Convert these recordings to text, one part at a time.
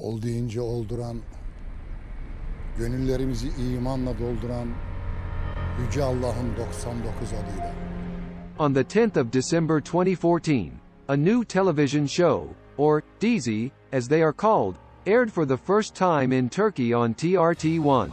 ol deyince olduran, gönüllerimizi imanla dolduran Yüce Allah'ın 99 adıyla. On the 10th of December 2014, a new television show, or dizi, as they are called, aired for the first time in Turkey on TRT1.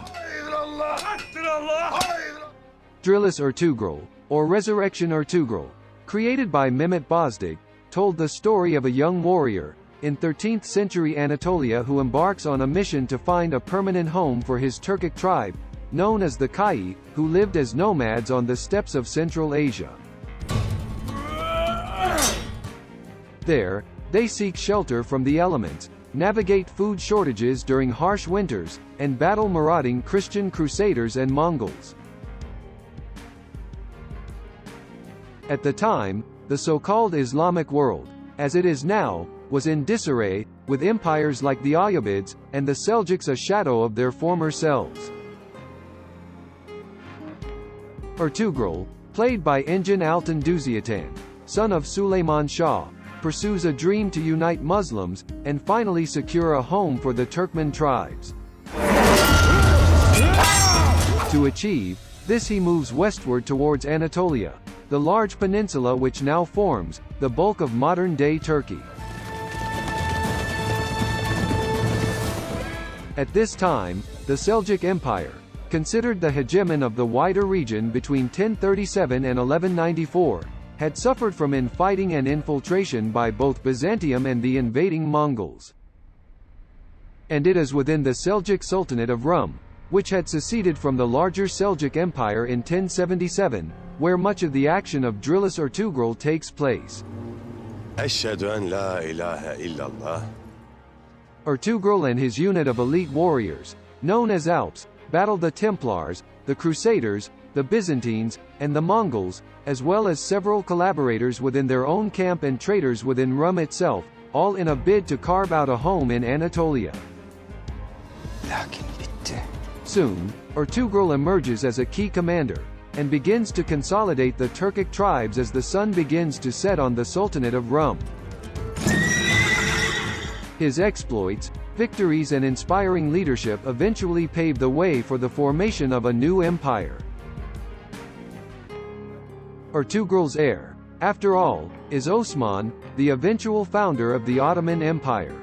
Diriliş Ertuğrul, or Resurrection Ertugrul, created by Mehmet Bozdag, told the story of a young warrior, in 13th century Anatolia who embarks on a mission to find a permanent home for his Turkic tribe, known as the Kayi, who lived as nomads on the steppes of Central Asia. There, they seek shelter from the elements, navigate food shortages during harsh winters, and battle marauding Christian Crusaders and Mongols. At the time, the so-called Islamic world, as it is now, was in disarray, with empires like the Ayyubids, and the Seljuks a shadow of their former selves. Ertugrul, played by Engin Altan Duzyatan, son of Suleyman Shah, pursues a dream to unite Muslims, and finally secure a home for the Turkmen tribes. To achieve this he moves westward towards Anatolia, the large peninsula which now forms the bulk of modern-day Turkey. At this time, the Seljuk Empire, considered the hegemon of the wider region between 1037 and 1194, had suffered from infighting and infiltration by both Byzantium and the invading Mongols. And it is within the Seljuk Sultanate of Rum, which had seceded from the larger Seljuk Empire in 1077, where much of the action of Diriliş Ertuğrul takes place. Eşhedü en la ilahe illallah. Ertugrul and his unit of elite warriors, known as Alps, battled the Templars, the Crusaders, the Byzantines, and the Mongols, as well as several collaborators within their own camp and traitors within Rum itself, all in a bid to carve out a home in Anatolia. Lakin bitti. Soon, Ertugrul emerges as a key commander, and begins to consolidate the Turkic tribes as the sun begins to set on the Sultanate of Rum. His exploits, victories and inspiring leadership eventually paved the way for the formation of a new empire. Ertugrul's heir, after all, is Osman, the eventual founder of the Ottoman Empire.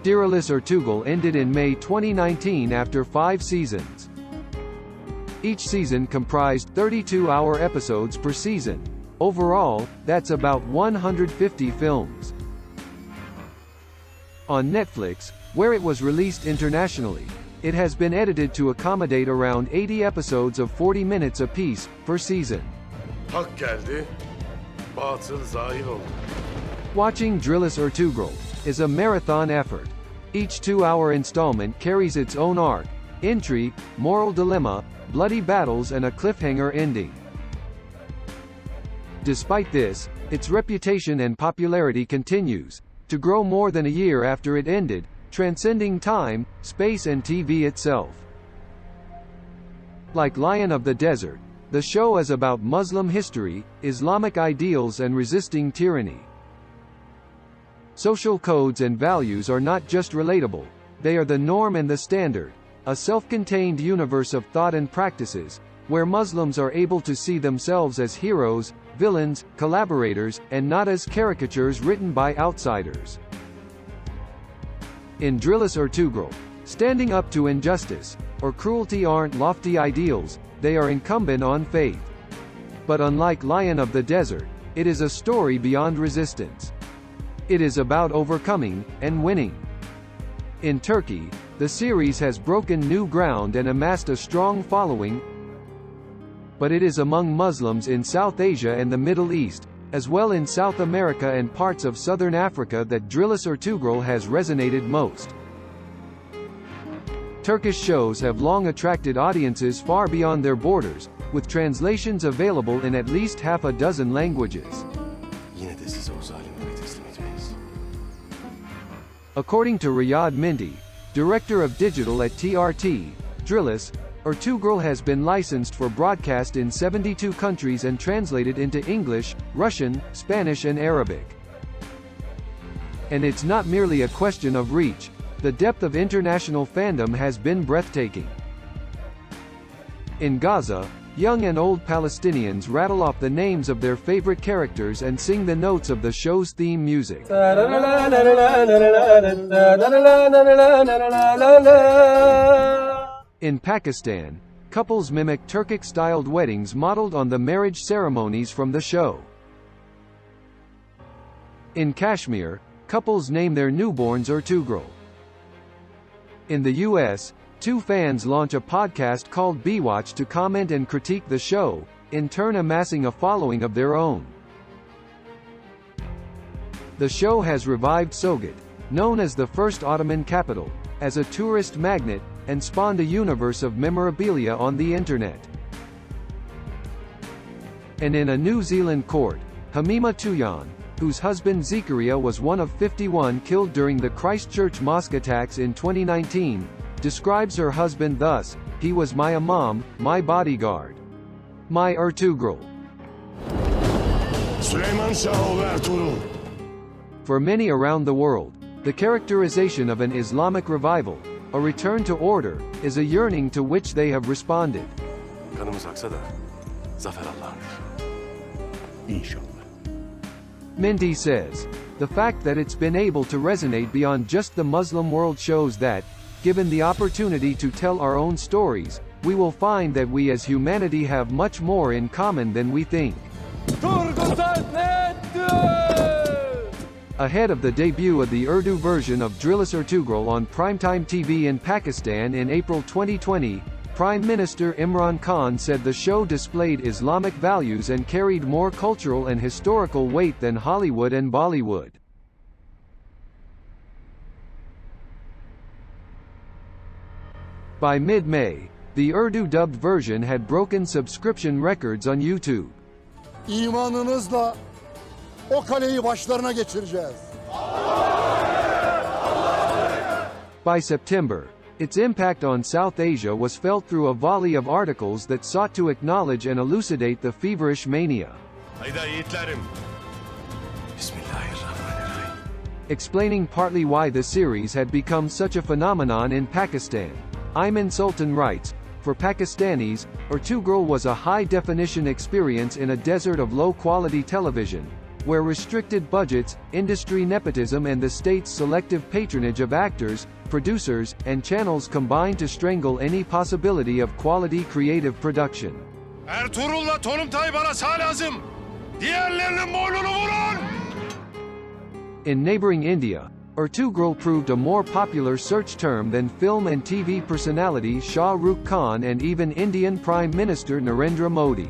Diriliş Ertuğrul ended in May 2019 after 5 seasons. Each season comprised 32-hour episodes per season. Overall, that's about 150 films. On Netflix, where it was released internationally, it has been edited to accommodate around 80 episodes of 40 minutes apiece, per season. Hak geldi, batıl zahil oldu. Watching Diriliş Ertuğrul is a marathon effort. Each 2-hour installment carries its own arc, intrigue, moral dilemma, bloody battles and a cliffhanger ending. Despite this, its reputation and popularity continues to grow more than a year after it ended, transcending time, space and TV itself. Like Lion of the Desert, the show is about Muslim history, Islamic ideals and resisting tyranny. Social codes and values are not just relatable, they are the norm and the standard, a self-contained universe of thought and practices, where Muslims are able to see themselves as heroes, villains, collaborators, and not as caricatures written by outsiders. In Diriliş Ertuğrul, standing up to injustice or cruelty aren't lofty ideals, they are incumbent on faith. But unlike Lion of the Desert, it is a story beyond resistance. It is about overcoming and winning. In Turkey, the series has broken new ground and amassed a strong following, but it is among Muslims in South Asia and the Middle East, as well in South America and parts of Southern Africa that Diriliş Ertuğrul has resonated most. Turkish shows have long attracted audiences far beyond their borders, with translations available in at least half a dozen languages. Yine de size o zalimlere teslim etmeyiz. According to Riyad Minty, director of digital at TRT, Dirilis Ertuğrul has been licensed for broadcast in 72 countries and translated into English, Russian, Spanish and Arabic. And it's not merely a question of reach. The depth of international fandom has been breathtaking. In Gaza, young and old Palestinians rattle off the names of their favorite characters and sing the notes of the show's theme music. In Pakistan, couples mimic Turkic-styled weddings modeled on the marriage ceremonies from the show. In Kashmir, couples name their newborns Ertugrul. In the US, two fans launch a podcast called Bewatch to comment and critique the show, in turn amassing a following of their own. The show has revived Sogod, known as the first Ottoman capital, as a tourist magnet, and spawned a universe of memorabilia on the internet. And in a New Zealand court, Hamima Tuyan, whose husband Zikaria was one of 51 killed during the Christchurch mosque attacks in 2019, describes her husband thus: "He was my imam, my bodyguard. My Ertugrul." Suleyman Shah Ertugrul. For many around the world, the characterization of an Islamic revival, a return to order, is a yearning to which they have responded. Kanımız aksa da zafer Allah'ındır. İnşallah. Minty says, "The fact that it's been able to resonate beyond just the Muslim world shows that, given the opportunity to tell our own stories, we will find that we as humanity have much more in common than we think." Ahead of the debut of the Urdu version of Diriliş Ertuğrul on primetime TV in Pakistan in April 2020, Prime Minister Imran Khan said the show displayed Islamic values and carried more cultural and historical weight than Hollywood and Bollywood. By mid-May, the Urdu-dubbed version had broken subscription records on YouTube. İmanınızla o kaleyi başlarına geçireceğiz. By September, its impact on South Asia was felt through a volley of articles that sought to acknowledge and elucidate the feverish mania. Hayda yiğitlerim. Bismillahirrahmanirrahim. Explaining partly why the series had become such a phenomenon in Pakistan, Ayman Sultan writes, "For Pakistanis, Ertugrul was a high-definition experience in a desert of low-quality television, where restricted budgets, industry nepotism and the state's selective patronage of actors, producers, and channels combined to strangle any possibility of quality creative production." Ertuğrul'la Tonumtay bana sağ lazım. Diğerlerinin boynunu vurun. In neighboring India, Ertugrul proved a more popular search term than film and TV personality Shah Rukh Khan and even Indian Prime Minister Narendra Modi.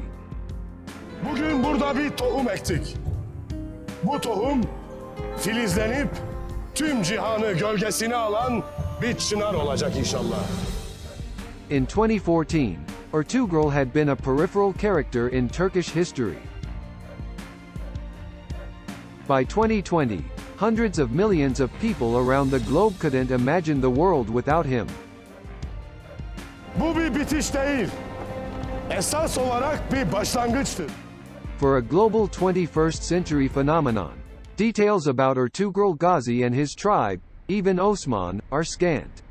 Bugün burada bir tohum ektik. Bu tohum filizlenip tüm cihanı gölgesine alan bir çınar olacak inşallah. In 2014, Ertugrul had been a peripheral character in Turkish history. By 2020, hundreds of millions of people around the globe couldn't imagine the world without him. Bu bir bitiş değil. Esas olarak bir başlangıçtır. For a global 21st century phenomenon, details about Ertugrul Ghazi and his tribe, even Osman, are scant.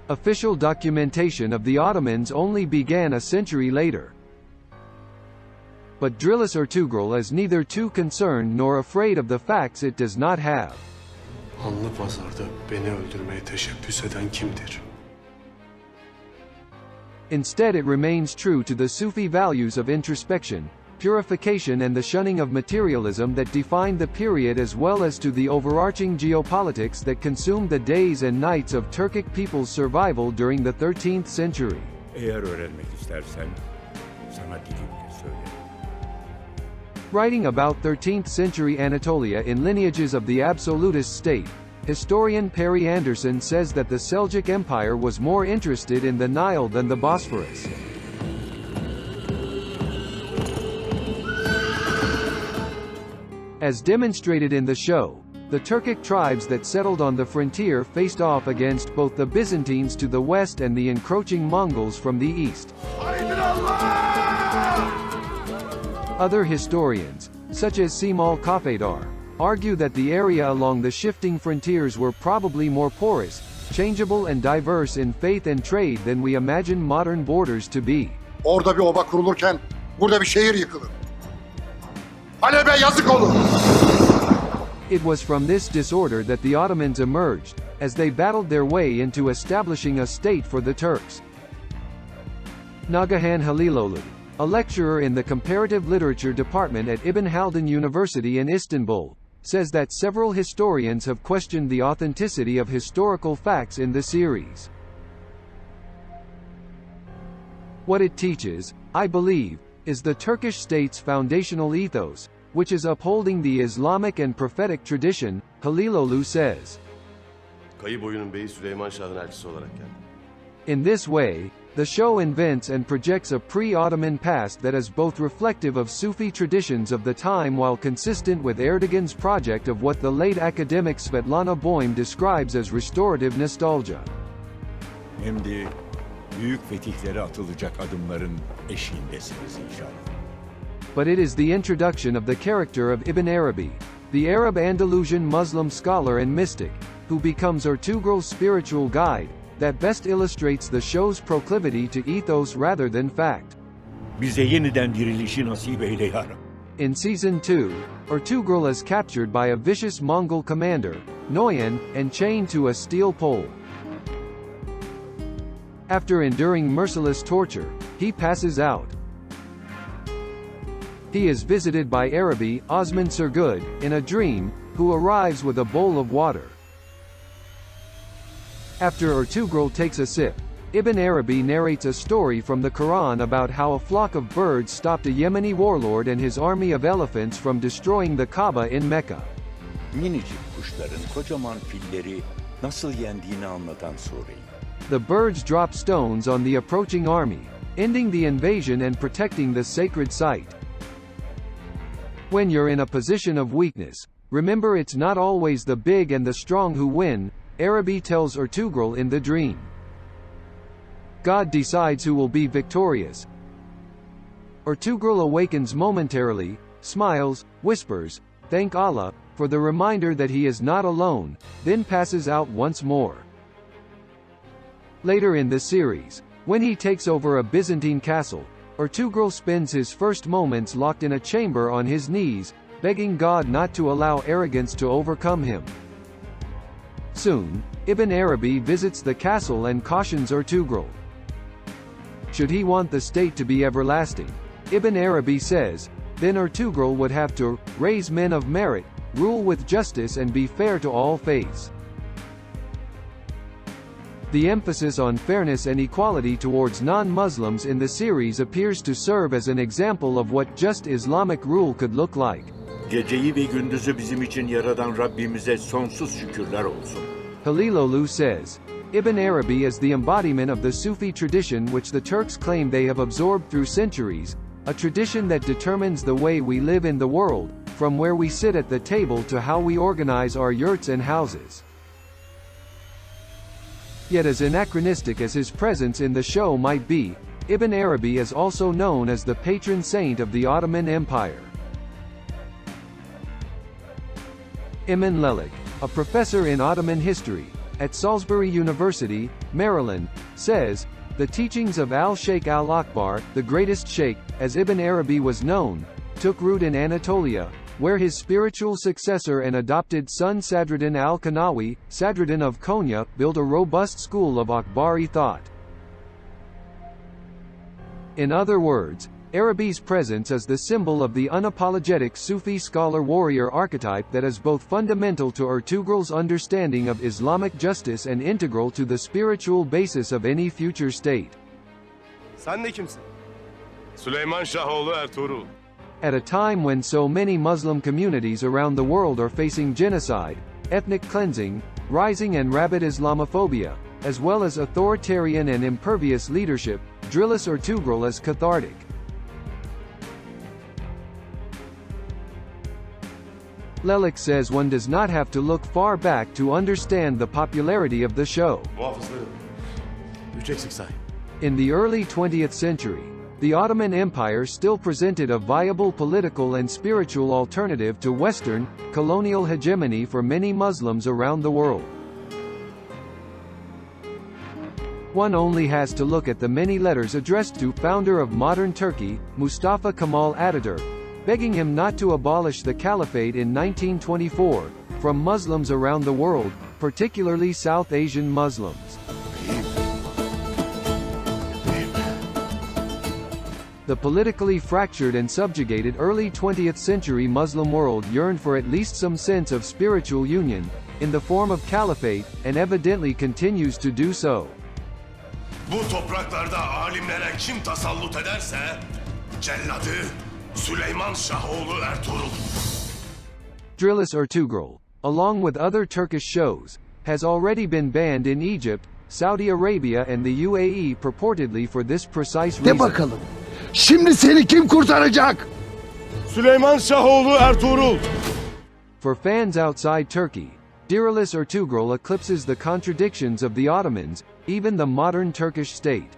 Official documentation of the Ottomans only began a century later. But Diriliş Ertuğrul is neither too concerned nor afraid of the facts it does not have. Hanlı pazarda beni öldürmeye teşebbüs eden kimdir? Instead it remains true to the Sufi values of introspection, purification and the shunning of materialism that defined the period, as well as to the overarching geopolitics that consumed the days and nights of Turkic people's survival during the 13th century. Eğer öğrenmek istersen sana dilimle söylerim. Writing about 13th century Anatolia in Lineages of the Absolutist State, historian Perry Anderson says that the Seljuk Empire was more interested in the Nile than the Bosphorus. As demonstrated in the show, the Turkic tribes that settled on the frontier faced off against both the Byzantines to the west and the encroaching Mongols from the east. Other historians, such as Simal Kafedar, argue that the area along the shifting frontiers were probably more porous, changeable and diverse in faith and trade than we imagine modern borders to be. Orada bir oba kurulurken burada bir şehir yıkılır. Halep'e yazık olur. It was from this disorder that the Ottomans emerged, as they battled their way into establishing a state for the Turks. Nagahan Halilolu, a lecturer in the Comparative Literature Department at Ibn Haldun University in Istanbul, says that several historians have questioned the authenticity of historical facts in the series. What it teaches, I believe, is the Turkish state's foundational ethos, which is upholding the Islamic and prophetic tradition, Halilolu says. Kayi boyunun beyi Süleyman Shah'ın elçisi olarak geldi. In this way, the show invents and projects a pre-Ottoman past that is both reflective of Sufi traditions of the time while consistent with Erdogan's project of what the late academic Svetlana Boym describes as restorative nostalgia. Hem de büyük fetihlere atılacak adımların eşiğindesiniz inşallah. But it is the introduction of the character of Ibn Arabi, the Arab Andalusian Muslim scholar and mystic, who becomes Ertugrul's spiritual guide, that best illustrates the show's proclivity to ethos rather than fact. Bize yeniden dirilişi nasip eyle ya Rab. In Season 2, Ertugrul is captured by a vicious Mongol commander, Noyan, and chained to a steel pole. After enduring merciless torture, he passes out. He is visited by Arabi, Osman Surgud, in a dream, who arrives with a bowl of water. After Ertugrul takes a sip, Ibn Arabi narrates a story from the Quran about how a flock of birds stopped a Yemeni warlord and his army of elephants from destroying the Kaaba in Mecca. Minicik kuşların kocaman filleri nasıl yendiğini anlatan sureyi. The birds drop stones on the approaching army, ending the invasion and protecting the sacred site. When you're in a position of weakness, remember it's not always the big and the strong who win, Arabi tells Ertugrul in the dream. God decides who will be victorious. Ertugrul awakens momentarily, smiles, whispers, "Thank Allah," for the reminder that he is not alone, then passes out once more. Later in the series, when he takes over a Byzantine castle, Ertugrul spends his first moments locked in a chamber on his knees, begging God not to allow arrogance to overcome him. Soon, Ibn Arabi visits the castle and cautions Ertugrul. Should he want the state to be everlasting, Ibn Arabi says, then Ertugrul would have to raise men of merit, rule with justice and be fair to all faiths. The emphasis on fairness and equality towards non-Muslims in the series appears to serve as an example of what just Islamic rule could look like. Geceyi ve gündüzü bizim için yaradan Rabbimize sonsuz şükürler olsun. Halilolu says, Ibn Arabi is the embodiment of the Sufi tradition which the Turks claim they have absorbed through centuries, a tradition that determines the way we live in the world, from where we sit at the table to how we organize our yurts and houses. Yet as anachronistic as his presence in the show might be, Ibn Arabi is also known as the patron saint of the Ottoman Empire. Emin Lelik, a professor in Ottoman history, at Salisbury University, Maryland, says, the teachings of al-Sheikh al-Akbar, the greatest sheikh, as Ibn Arabi was known, took root in Anatolia, where his spiritual successor and adopted son Sadruddin al-Kanawi, Sadruddin of Konya, built a robust school of Akbari thought. In other words, Arabi's presence is the symbol of the unapologetic Sufi scholar-warrior archetype that is both fundamental to Ertugrul's understanding of Islamic justice and integral to the spiritual basis of any future state. Sen de kimsin? Süleyman Shah oğlu Ertugrul. At a time when so many Muslim communities around the world are facing genocide, ethnic cleansing, rising and rabid Islamophobia, as well as authoritarian and impervious leadership, Dirilis Ertuğrul is cathartic. Lelik says one does not have to look far back to understand the popularity of the show. Muhafızları. 3 eksik say. In the early 20th century, the Ottoman Empire still presented a viable political and spiritual alternative to Western, colonial hegemony for many Muslims around the world. One only has to look at the many letters addressed to founder of modern Turkey, Mustafa Kemal Atatürk, begging him not to abolish the caliphate in 1924, from Muslims around the world, particularly South Asian Muslims. The politically fractured and subjugated early 20th century Muslim world yearned for at least some sense of spiritual union, in the form of caliphate, and evidently continues to do so. Bu topraklarda alimlere kim tasallut ederse, celladı Süleyman Shah oğlu Ertugrul. Dirilis Ertuğrul, along with other Turkish shows, has already been banned in Egypt, Saudi Arabia and the UAE purportedly for this precise reason. De bakalım. Şimdi seni kim kurtaracak? Süleyman Shah oğlu Ertugrul. For fans outside Turkey, Diriliş Ertuğrul eclipses the contradictions of the Ottomans, even the modern Turkish state.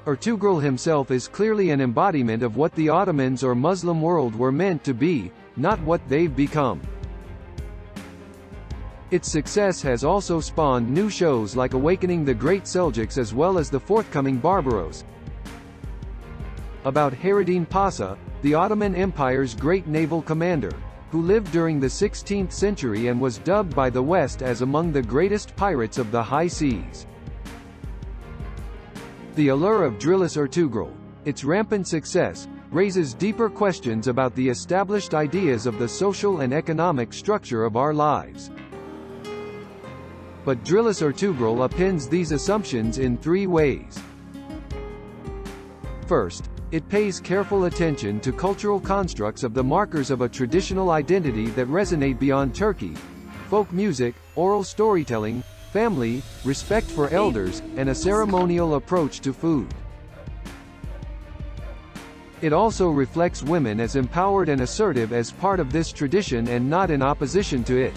Ertuğrul himself is clearly an embodiment of what the Ottomans or Muslim world were meant to be, not what they've become. Its success has also spawned new shows like Awakening the Great Seljuks as well as the forthcoming Barbaros. About Hayreddin Pasha, the Ottoman Empire's great naval commander, who lived during the 16th century and was dubbed by the West as among the greatest pirates of the high seas. The allure of Diriliş Ertuğrul, its rampant success, raises deeper questions about the established ideas of the social and economic structure of our lives. But Diriliş Ertuğrul appends these assumptions in three ways. First, it pays careful attention to cultural constructs of the markers of a traditional identity that resonate beyond Turkey: folk music, oral storytelling, family, respect for elders, and a ceremonial approach to food. It also reflects women as empowered and assertive as part of this tradition and not in opposition to it.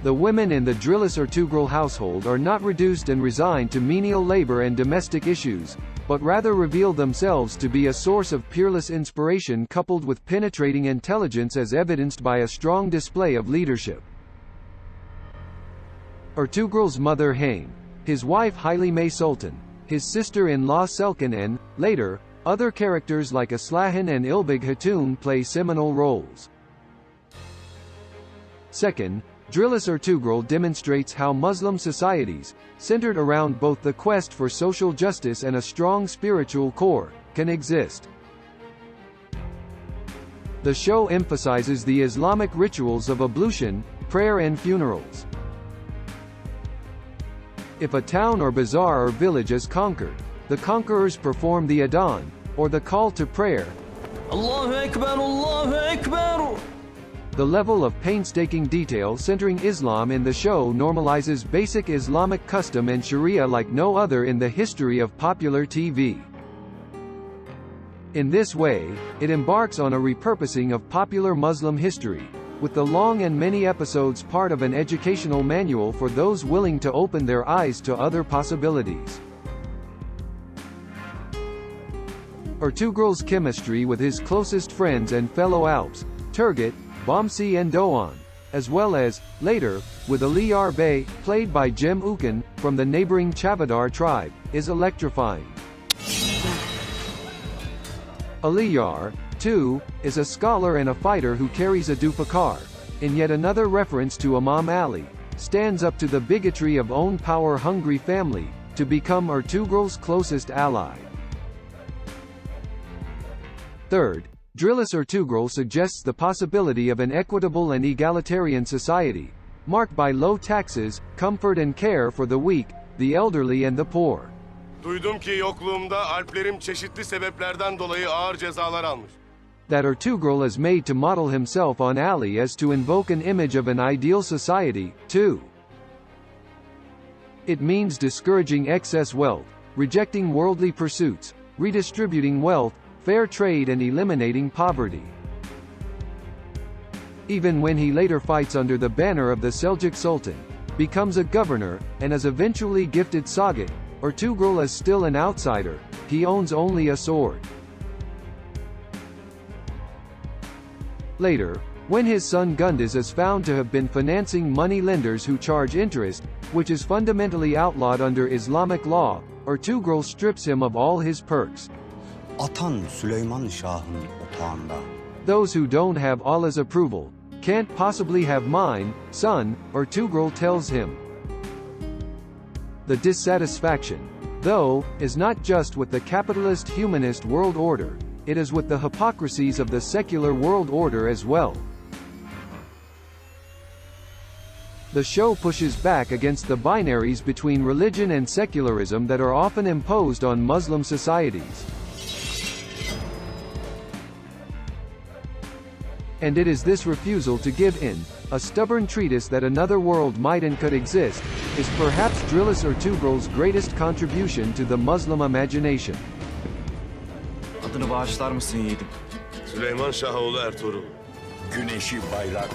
The women in the Diriliş Ertuğrul household are not reduced and resigned to menial labor and domestic issues, but rather reveal themselves to be a source of peerless inspiration coupled with penetrating intelligence as evidenced by a strong display of leadership. Ertuğrul's mother Hame, his wife Halime Sultan, his sister-in-law Selkin and, later, other characters like Aslahan and Ilbig Hatun play seminal roles. Second, Diriliş Ertuğrul demonstrates how Muslim societies, centered around both the quest for social justice and a strong spiritual core, can exist. The show emphasizes the Islamic rituals of ablution, prayer and funerals. If a town or bazaar or village is conquered, the conquerors perform the adhan, or the call to prayer. Allahu Ekber, Allahu Ekber. The level of painstaking detail centering Islam in the show normalizes basic Islamic custom and Sharia like no other in the history of popular TV. In this way, it embarks on a repurposing of popular Muslim history, with the long and many episodes part of an educational manual for those willing to open their eyes to other possibilities. Ertuğrul's chemistry with his closest friends and fellow Alps, Turgut, Bomsi and Doğan, as well as, later, with Aliyar Bey, played by Cem Ukan, from the neighboring Chavadar tribe, is electrifying. Aliyar, too, is a scholar and a fighter who carries a dupakar, in yet another reference to Imam Ali, stands up to the bigotry of own power-hungry family, to become Ertuğrul's closest ally. Third, Diriliş Ertuğrul suggests the possibility of an equitable and egalitarian society, marked by low taxes, comfort and care for the weak, the elderly and the poor. Duydum ki yokluğumda Alplerim çeşitli sebeplerden dolayı ağır cezalar almış. That Ertuğrul is made to model himself on Ali is to invoke an image of an ideal society, too. It means discouraging excess wealth, rejecting worldly pursuits, redistributing wealth, fair trade and eliminating poverty. Even when he later fights under the banner of the Seljuk Sultan, becomes a governor, and is eventually gifted Sagat. Ertugrul is still an outsider, he owns only a sword. Later, when his son Gündüz is found to have been financing money lenders who charge interest, which is fundamentally outlawed under Islamic law, Ertugrul strips him of all his perks. Atan Süleyman Shah'ın otağında. Those who don't have Allah's approval can't possibly have mine, son, Ertugrul tells him. The dissatisfaction, though, is not just with the capitalist humanist world order, it is with the hypocrisies of the secular world order as well. The show pushes back against the binaries between religion and secularism that are often imposed on Muslim societies. And it is this refusal to give in, a stubborn treatise that another world might and could exist, is perhaps Dirilis Ertugrul's greatest contribution to the Muslim imagination. Adını bağışlar mısın yiğidim? Süleyman Shah oğlu Ertuğrul. Güneşi bayrak,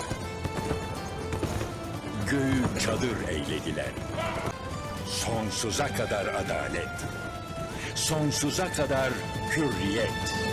göğü çadır eylediler. Sonsuza kadar adalet, sonsuza kadar hürriyet.